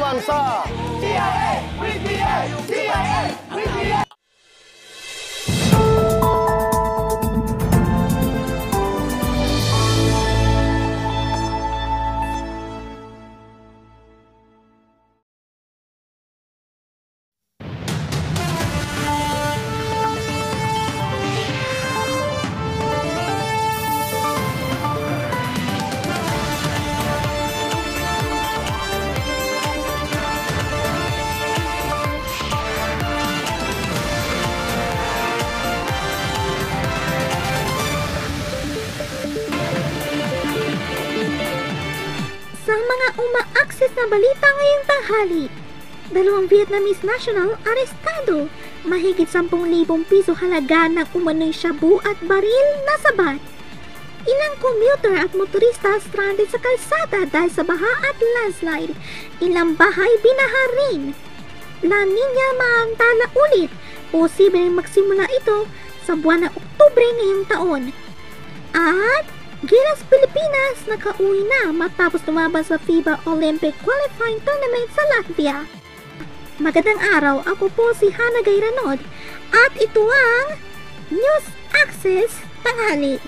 naman sa CIA! PBA! CIA! PBA! Sa mga uma-access na balita ngayong tanghali, 2 Vietnamese national arestado, mahigit 10,000 piso halaga ng umano'y shabu at baril na sabat. Ilang commuter at motorista stranded sa kalsada dahil sa baha at landslide. Ilang bahay binaha rin. La Nina maantala ulit, posibleng magsimula ito sa buwan ng Oktubre ngayong taon. At Gilas Pilipinas nakauwi na matapos lumaban sa FIBA Olympic Qualifying Tournament sa Latvia. Magandang araw, ako po si Hana Gayranod at ito ang News Access Tanghali.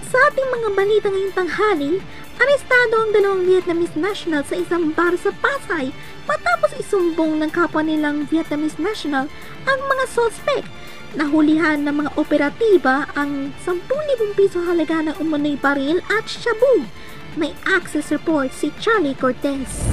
Sa ating mga balita ngayong tanghali, arestado ang 2 Vietnamese national sa isang bar sa Pasay matapos isumbong ng kapwa nilang Vietnamese national ang mga suspect. Nahulihan ng mga operatiba ang 10,000 piso halaga ng umano'y baril at shabu. May access report si Charlie Cortez.